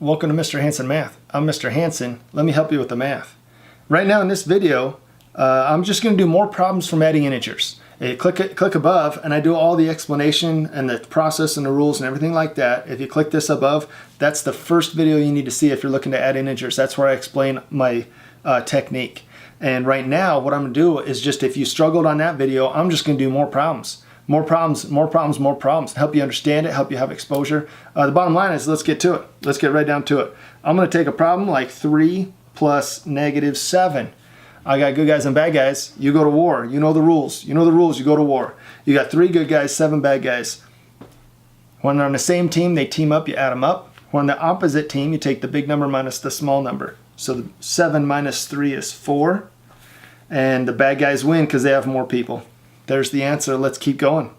Welcome to Mr. Hansen Math. I'm Mr. Hansen. Let me help you with the math. Right now in this video, I'm just going to do more problems from adding integers. Click above and I do all the explanation and the process and the rules and everything like that. If you click this above, that's the first video you need to see if you're looking to add integers. That's where I explain my technique. And right now what I'm going to do is just, if you struggled on that video, I'm just going to do more problems. More problems, more problems, more problems. Help you understand it, help you have exposure. The bottom line is, let's get to it. Let's get right down to it. I'm going to take a problem like 3 plus -7. I got good guys and bad guys. You go to war. You know the rules. You know the rules. You go to war. You got 3 good guys, 7 bad guys. When they're on the same team, they team up. You add them up. When the opposite team, you take the big number minus the small number. So the 7 minus 3 is 4. And the bad guys win because they have more people. There's the answer. Let's keep going.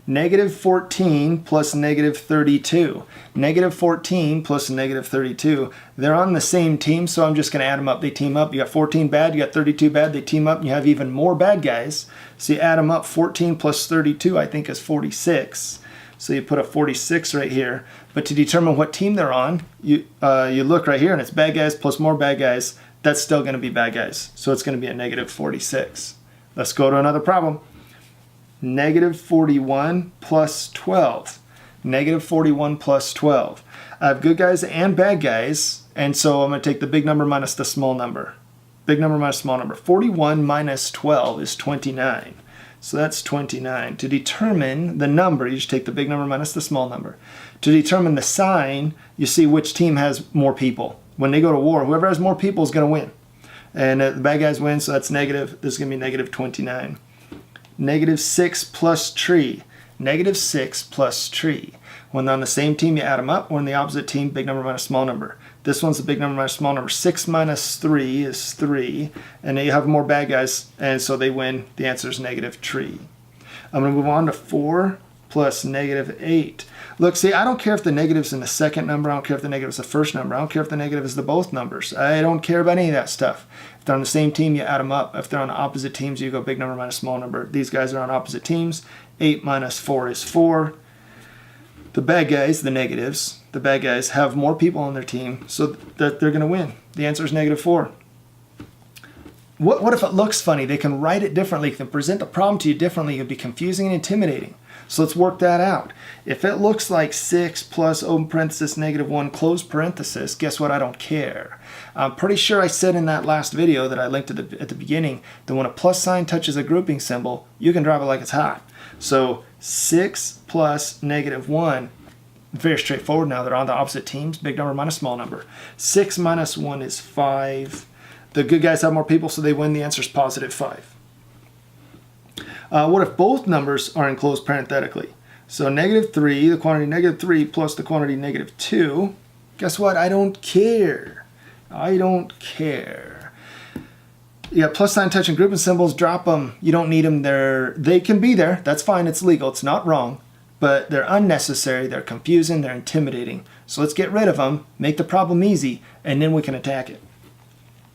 -14 plus -32. -14 plus -32. They're on the same team, so I'm just going to add them up. They team up. You got 14 bad, you got 32 bad. They team up, and you have even more bad guys. So you add them up. 14 plus 32, I think, is 46. So you put a 46 right here. But to determine what team they're on, you look right here, and it's bad guys plus more bad guys. That's still going to be bad guys. So it's going to be a -46. Let's go to another problem. -41 plus 12. -41 plus 12. I have good guys and bad guys, and so I'm going to take the big number minus the small number. Big number minus small number. 41 minus 12 is 29. So that's 29. To determine the number, you just take the big number minus the small number. To determine the sign, you see which team has more people. When they go to war, whoever has more people is going to win. And the bad guys win, so that's negative. This is going to be -29. -6 plus tree. -6 plus tree. When they're on the same team, you add them up. When on the opposite team, big number minus small number. This one's a big number minus small number. 6 minus 3 is 3. And then you have more bad guys, and so they win. The answer is -tree. I'm going to move on to 4 plus -8. Look, see, I don't care if the negative's in the second number. I don't care if the negative is the first number. I don't care if the negative is the both numbers. I don't care about any of that stuff. If they're on the same team, you add them up. If they're on opposite teams, you go big number minus small number. These guys are on opposite teams. 8 minus 4 is 4. The bad guys, the negatives, the bad guys have more people on their team, so that they're going to win. The answer is -4. What if it looks funny? They can write it differently. They can present the problem to you differently. It would be confusing and intimidating. So let's work that out. If it looks like 6 plus open parenthesis -1 close parenthesis, guess what? I don't care. I'm pretty sure I said in that last video that I linked at the beginning that when a plus sign touches a grouping symbol, you can drive it like it's hot. So 6 plus -1, very straightforward now. They're on the opposite teams, big number minus small number. 6 minus 1 is 5. The good guys have more people, so they win. The answer is +5. What if both numbers are enclosed parenthetically? So -3, the quantity -3 plus the quantity -2. Guess what? I don't care. I don't care. You got plus sign touching grouping symbols, drop them. You don't need them. They can be there. That's fine. It's legal. It's not wrong. But they're unnecessary. They're confusing. They're intimidating. So let's get rid of them, make the problem easy, and then we can attack it.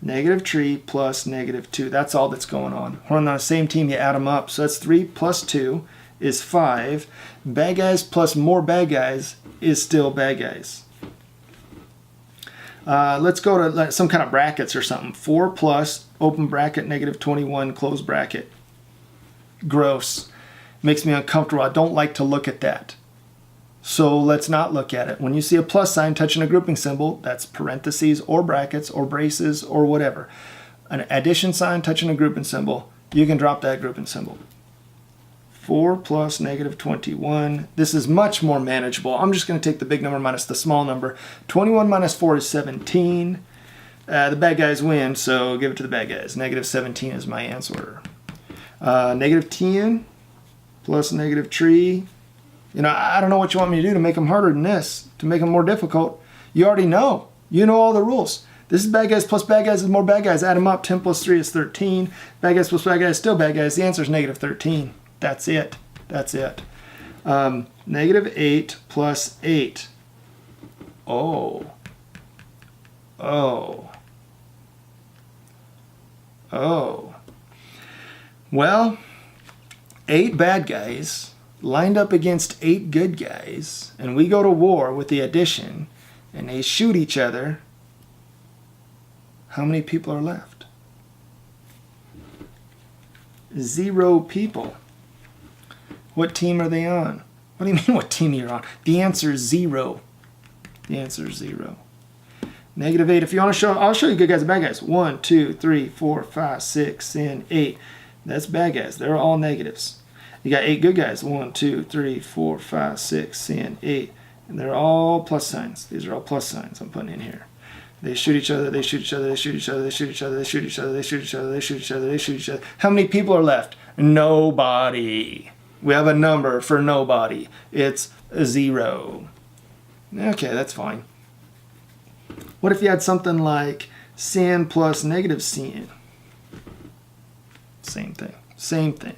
-3 plus -2. That's all that's going on. When they're on the same team, you add them up. So that's 3 plus 2 is 5. Bad guys plus more bad guys is still bad guys. Let's go to some kind of brackets or something. 4 plus open bracket -21 close bracket. Gross. Makes me uncomfortable. I don't like to look at that. So let's not look at it. When you see a plus sign touching a grouping symbol, that's parentheses or brackets or braces or whatever. An addition sign touching a grouping symbol, you can drop that grouping symbol. 4 plus -21. This is much more manageable. I'm just going to take the big number minus the small number. 21 minus 4 is 17. The bad guys win, so give it to the bad guys. -17 is my answer. -10 plus -tree. You know, I don't know what you want me to do to make them harder than this, to make them more difficult. You already know. You know all the rules. This is bad guys plus bad guys is more bad guys. Add them up. 10 plus 3 is 13. Bad guys plus bad guys is still bad guys. The answer is -13. That's it. That's it. -8 plus 8. Oh. Oh. Oh. Well, 8 bad guys lined up against 8 good guys, and we go to war with the addition, and they shoot each other, how many people are left? 0 people. What team are they on? What do you mean what team you're on? The answer is 0. The answer is 0. -8. If you want to show, I'll show you good guys and bad guys. 1, 2, 3, 4, 5, 6, 7, 8. That's bad guys. They're all negatives. You got 8 good guys. 1, 2, 3, 4, 5, 6, 7, 8. And they're all plus signs. These are all plus signs I'm putting in here. They shoot each other, they shoot each other, they shoot each other, they shoot each other, they shoot each other, they shoot each other, they shoot each other, they shoot each other. How many people are left? Nobody. We have a number for nobody. It's 0. Okay, that's fine. What if you had something like sin plus negative sin? Same thing. Same thing.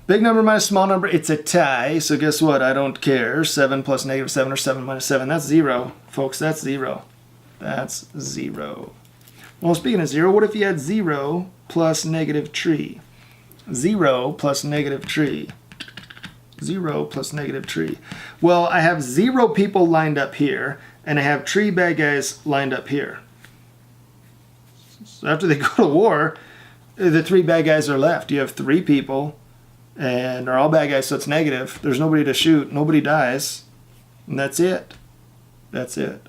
Big number minus small number, it's a tie. So guess what? I don't care. 7 plus -7 or 7 minus 7. That's 0. Folks, that's 0. That's 0. Well, speaking of 0, what if you had 0 plus negative tree? 0 plus negative tree. 0 plus negative tree. Well, I have 0 people lined up here, and I have tree bad guys lined up here. So after they go to war, the 3 bad guys are left. You have 3 people, and they're all bad guys, so it's negative. There's nobody to shoot. Nobody dies. And that's it. That's it.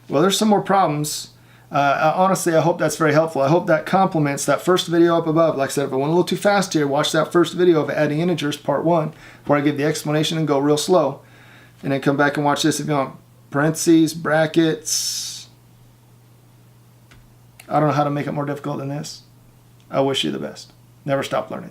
Well, there's some more problems. Honestly, I hope that's very helpful. I hope that complements that first video up above. Like I said, if I went a little too fast here, watch that first video of adding integers, part 1, where I give the explanation and go real slow. And then come back and watch this if you want. Parentheses, brackets. I don't know how to make it more difficult than this. I wish you the best. Never stop learning.